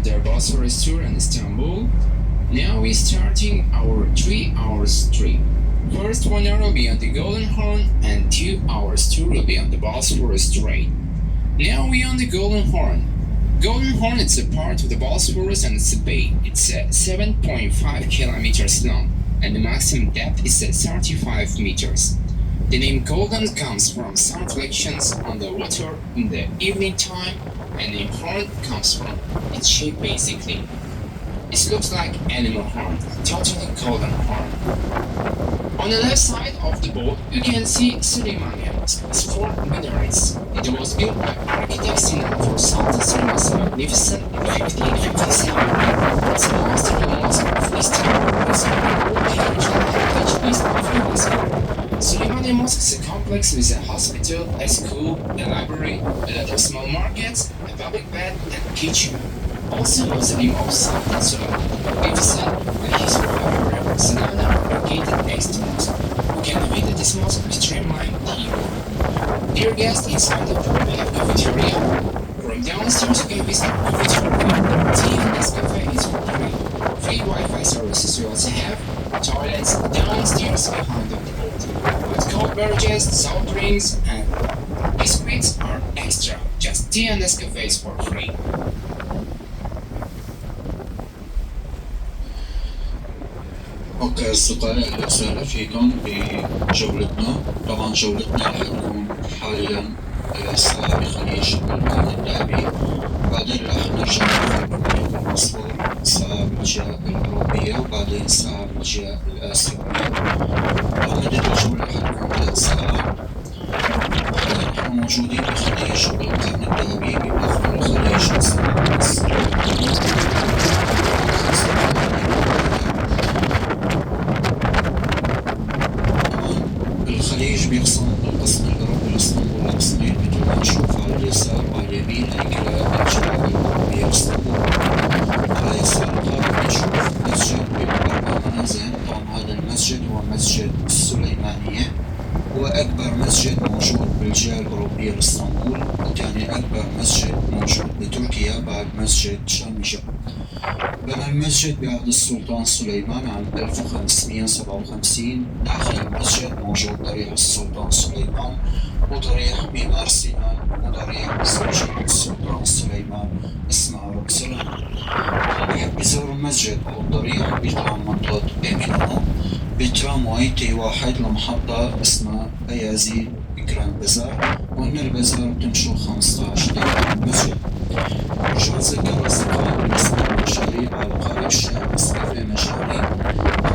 the Bosphorus tour in Istanbul. Now we're starting our 3 hours trip. First 1 hour will be on the Golden Horn and 2 hours tour will be on the Bosphorus Strait. Now we're on the Golden Horn. Golden Horn is a part of the Bosphorus and it's a bay. It's 7.5 kilometers long and the maximum depth is 35 meters. The name Golden comes from sun reflections on the water in the evening time, and the horn comes from its shape basically. It looks like animal horn, totally golden horn. On the left side of the boat, you can see Süleymaniye Mosque. It's 4 minarets. It was built by architects in for Sultan Süleyman's Magnificent in 1557. It's a masterly mosque of Istanbul. It's a heritage east of UNESCO. Süleymaniye Mosque is a complex with a hospital, a school, a library, a lot of small markets, a public bath, and kitchen. Also, Mausoleum of Sultan Süleyman Magnificent and his wife Sanana are located next to mosque. You can visit this mosque with tramline here. Dear guests, inside the pool we have cafeteria. From downstairs you can visit cafeteria. Tea and Nescafe is for free. Free Wi-Fi services we also have. Toilets downstairs behind the boat. With cold beverages, soft drinks, and biscuits are extra. Just tea and Nescafe is for free. اوكي اصدقائي، اهلا وسهلا فيكم بجولتنا. طبعا جولتنا رح تكون حاليا الساعة بخليج البحر الذهبي، بعدين رح نرجع ناخذ باسفور ساعة بالجهة الأوروبية وبعدين ساعة بالجهة الآسيوية. مدة الجولة رح تكون 3 ساعات. حاليا نحن موجودين بخليج القرن الذهبي بمخرج خليج الخليج بيقسم القسم الغربي لاسطنبول لقسمين مثل ما نشوف على اليسار وعلى اليمين هيكلة الجبال الغربية لاسطنبول. على اليسار الغربي بنشوف مسجد ب4 منازل. طبعا هذا المسجد هو مسجد السليمانية، هو أكبر مسجد موجود بالجهة الغربية لاسطنبول، وثاني أكبر مسجد موجود بتركيا بعد مسجد شمشة. بنى المسجد بعهد السلطان سليمان عام 1557. داخل المسجد موجود ضريح السلطان سليمان وضريح مينار سيناء وضريح زوجة السلطان سليمان اسمها روكسولا. بحب يزور المسجد أو الضريح بيطلع من منطقة إمينو بترامواي تي واحد لمحطة اسمها أيازي إكرام بازار، ومن البازار بتمشوا 15 دقيقة المسجد. رجع أتذكر أصدقائي بالنسبة للمشاريب على قارب الشام الصيفي مجاني،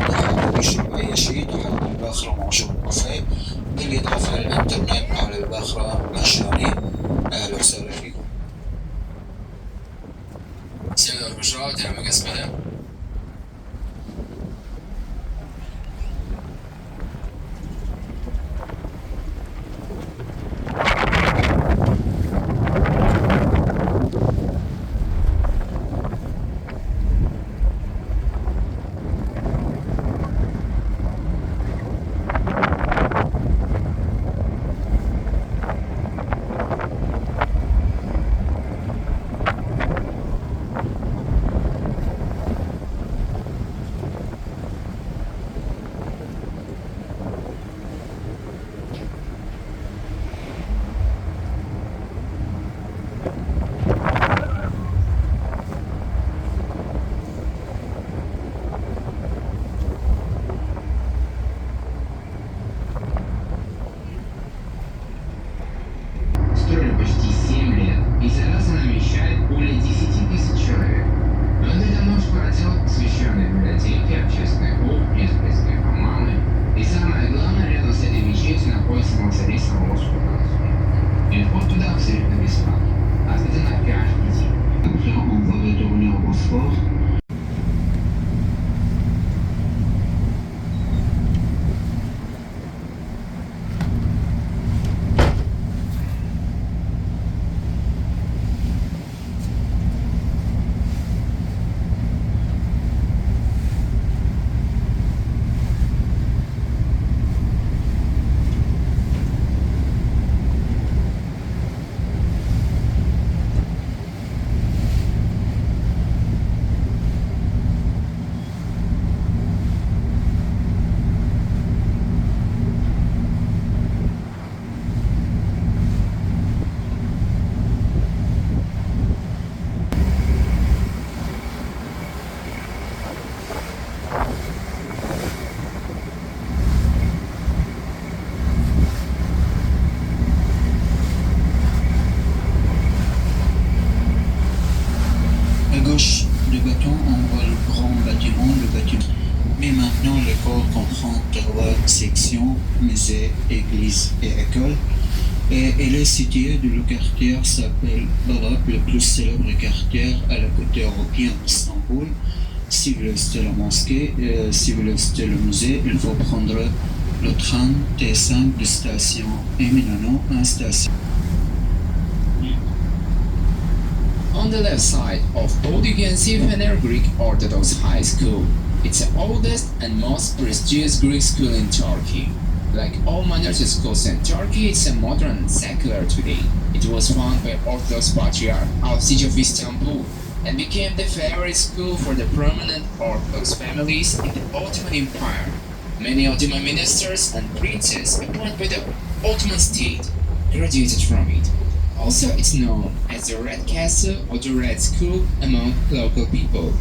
اللي حابب يشرب أي شيء تحت الباخرة موجود بوفيه، بالإضافة للإنترنت على الباخرة مجاني. أهلا وسهلا فيكم. Всем пожалуйста, дамы и господа. musée, église et école. Et elle est située dans le quartier qui s'appelle Balat, le plus célèbre quartier à la côté européenne d'Istanbul. Si vous voulez visiter la mosquée, si vous voulez visiter le musée, il faut prendre le train T5 de station Eminönü à station. On the left side of both you can see Fener Greek Orthodox High School. It's the oldest and most prestigious Greek school in Turkey. Like all minority schools in Turkey, it's a modern and secular today. It was founded by Orthodox Patriarch Alcide of Istanbul and became the favorite school for the prominent Orthodox families in the Ottoman Empire. Many Ottoman ministers and princes appointed by the Ottoman state graduated from it. Also, it's known as the Red Castle or the Red School among local people.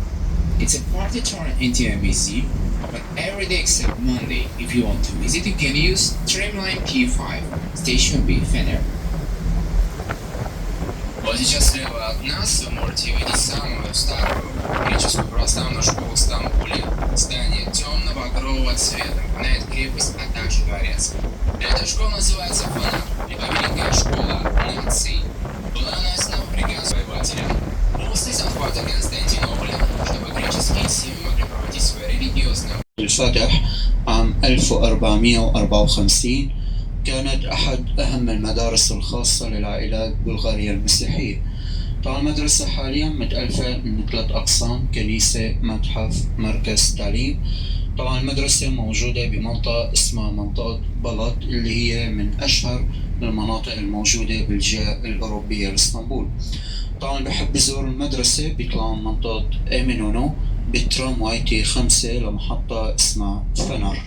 It's a party turned into a museum, open every day except Monday. If you want to visit, you can use Tramline P5, Station B, Fener. Вот сейчас слева от нас вы можете видеть самую старую греческую православную школу в Стамбуле. Здание темно-багрового цвета, напоминает крепость, а также дворец. Эта школа называется Фанар, либо Великая школа наций. Была она основана приказом завоевателя после захвата Константинополя, чтобы греческие семьи могли проводить свои религиозные. الفتح عام 1454 كانت أحد أهم المدارس الخاصة للعائلات بلغاريا المسيحية. طبعا المدرسة حاليا متألفة من 3 أقسام: كنيسة، متحف، مركز تعليم. طبعا المدرسة موجودة بمنطقة اسمها منطقة بلط اللي هي من أشهر المناطق الموجودة بالجهة الأوروبية لإسطنبول. طبعا بحب يزور المدرسة بيطلع من منطقة إيمينونو بالترامواي تي 5 لمحطة اسمها فنر.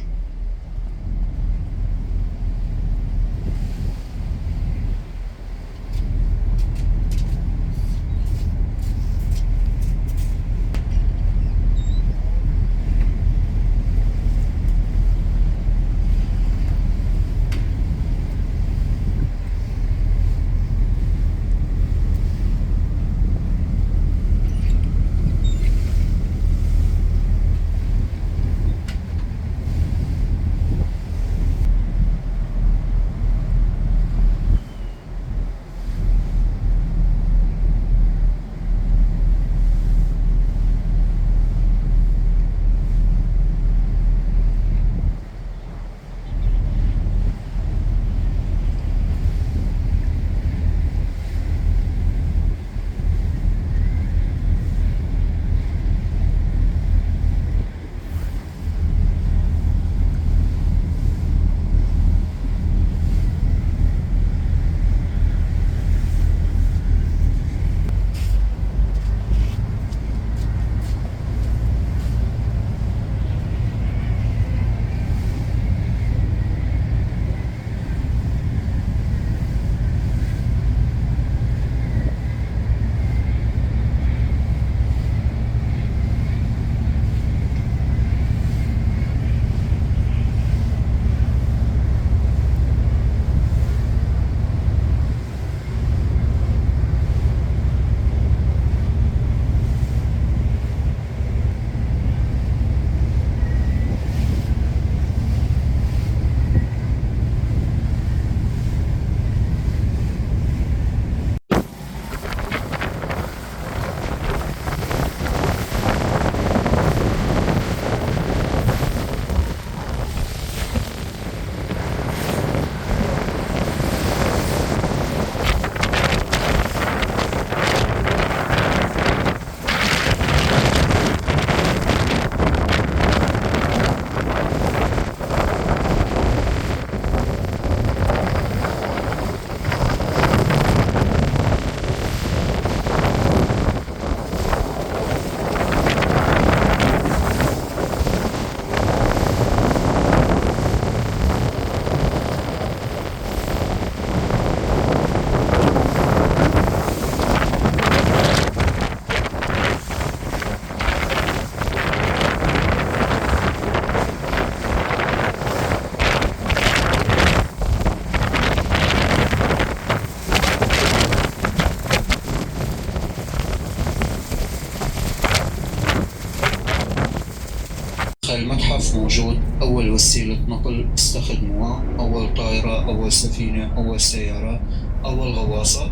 وسيلة نقل استخدموها، أول طائرة، أول سفينة، أول سيارة، أول غواصة.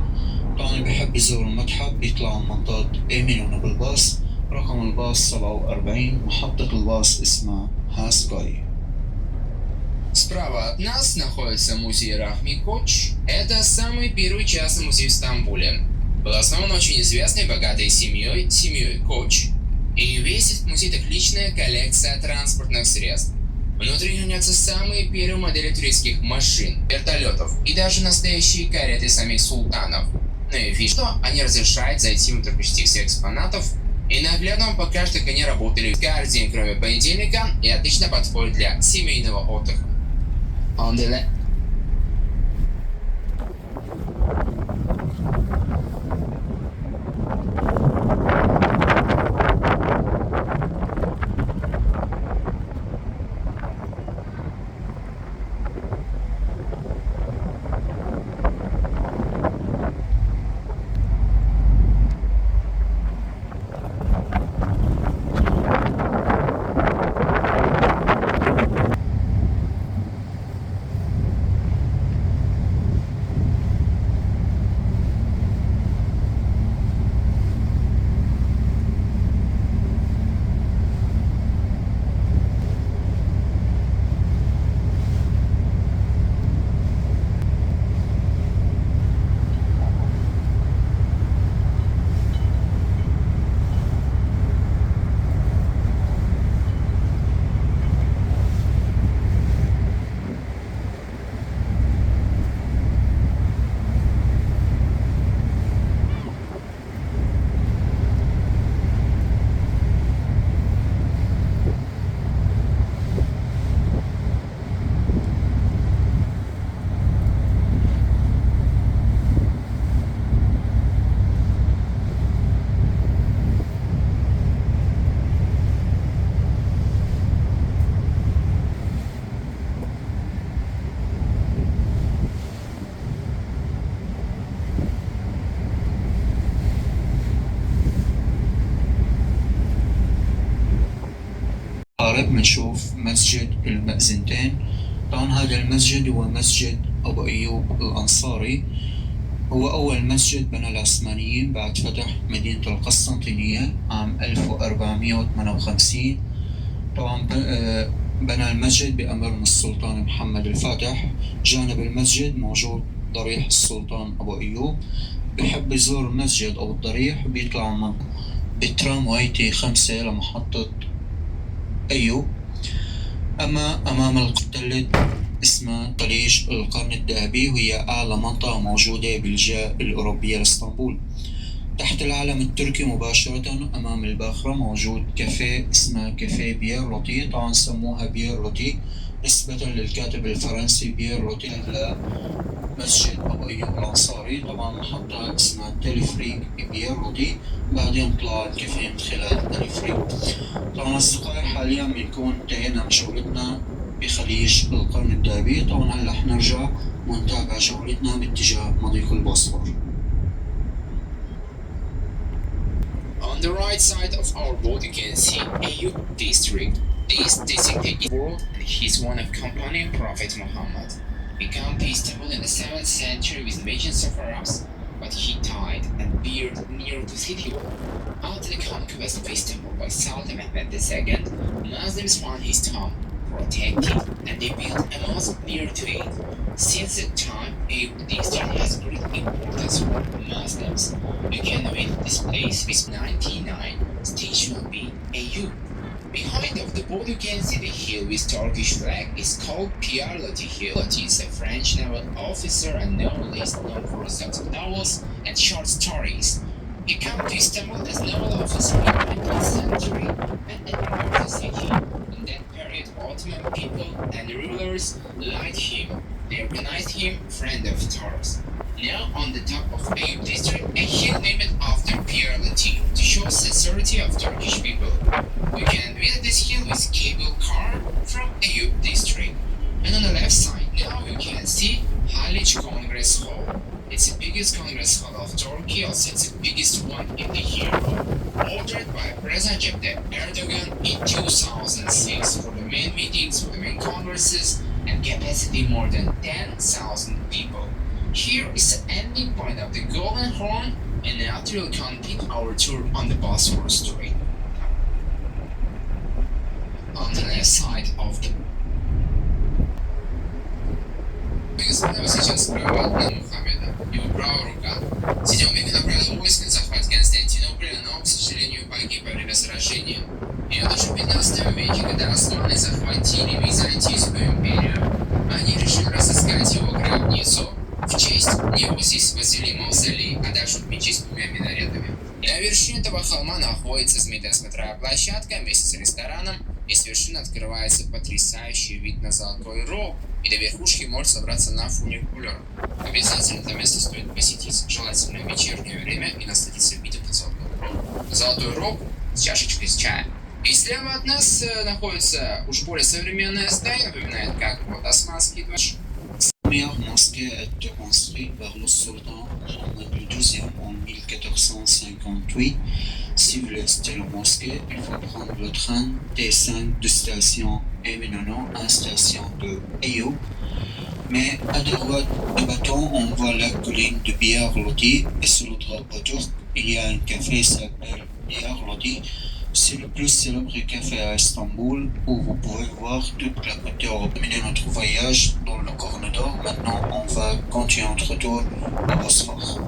طبعا اللي بحب يزور المتحف بيطلع من منطقة إيمينونا بالباص، رقم الباص 47، محطة الباص اسمها هاسكاي. Справа от нас находится музей Рахми Коч. Это самый первый частный музей в Стамбуле. Был основан очень известной богатой семьей Коч. И весь этот музей — это личная коллекция транспортных средств. Внутри хранятся самые первые модели туристских машин, вертолетов и даже настоящие кареты самих султанов. Ну и фишка, что они разрешают зайти внутрь почти всех экспонатов и наглядно вам покажут, как они работали каждый день, кроме понедельника, и отлично подходят для семейного отдыха. On the left. بنشوف مسجد المأذنتين. طبعا هذا المسجد هو مسجد أبو أيوب الأنصاري، هو أول مسجد بنى العثمانيين بعد فتح مدينة القسطنطينية عام 1458. طبعا بنى المسجد بأمر من السلطان محمد الفاتح. جانب المسجد موجود ضريح السلطان أبو أيوب. بحب يزور المسجد أو الضريح بيطلع من بالترامواي تي 5 لمحطة أيوب. أما أمام القتلة اسمها طليج القرن الذهبي، وهي أعلى منطقة موجودة بالجهة الأوروبية لإسطنبول. تحت العلم التركي مباشرة أمام الباخرة موجود كافيه اسمه كافيه بيير روتي. طبعا سموها بيير روتي نسبة للكاتب الفرنسي بيير روتي. مسجد أبو أيوب الأنصاري طبعا محطة اسمها تلفريك بيير روتي، بعدين طلع الكافيه من خلال تلفريك. طبعا أصدقائي حاليا بنكون انتهينا من جولتنا بخليج القرن الذهبي. طبعا هلا حنرجع ونتابع جولتنا باتجاه مضيق البوسفور. On the right side of our boat you can see Ayub district. This district is world and he's one of companion Prophet Muhammad. He came to Istanbul in the 7th century with legions of Arabs, but he died and buried near the city wall. After the conquest of Istanbul by Sultan Mehmed II, Muslims found his tomb protected and they built a mosque near to it. Since that time, Ayub district has great importance for Muslims. You can visit this place with 99 statue of Ayub. Behind of the boat you can see the hill with Turkish flag. It's called Pierloti Hill. He is a French naval officer and novelist known for his novels and short stories. He came to Istanbul as naval officer in the 19th century and admired the city. In that period, Ottoman people and rulers liked him. They recognized him friend of Taurus. Now on the top of Ayub district, a hill named after Pierloti to show sincerity of Turkish people. You can visit this hill with cable car from Ayub district. And on the left side, now you can see Haliç Congress Hall. It's the biggest Congress Hall of Turkey, also it's the biggest one in the Europe. Ordered by President Recep Erdogan in 2006 for the main meetings, main congresses, and capacity more than 10,000 people. Here is the ending point of the Golden Horn, and now we will complete our tour on the Bosphorus Strait. On the left side of the сейчас справа от Мухаммеда, его правая рука. 7 веке направил войск на захват Константинополя, но, к сожалению, погиб во время сражения. И вот уже в 15 веке, когда османы захватили Византийскую империю, они решили разыскать его гробницу. В честь него здесь возвели мавзолей, а также отмечи с 2 минаретами. И на вершине этого холма находится знаменитая смотровая площадка вместе с рестораном, и с вершины открывается потрясающий вид на Золотой Рог, и до верхушки может собраться на фуникулер. Обязательно это место стоит посетить, желательно в вечернее время, и насладиться видом на Золотой Рог. Золотой Рог с чашечкой с чая. И слева от нас находится уж более современное здание, напоминает как вот османский дворец. La première mosquée a été construite par le sultan Mohammed XII en 1458. Si vous voulez visiter la mosquée, il faut prendre le train T5 de station Eminano à station de Ayoub. Mais à droite du bâton, on voit la colline de Biyar Lodi, et sur le drapeau turc, il y a un café qui s'appelle Biyar Lodi. C'est le plus célèbre café à Istanbul, où vous pouvez voir toute la côte européenne. Terminer notre voyage dans le Corne d'Or. Maintenant, on va continuer notre tour au Bosphore.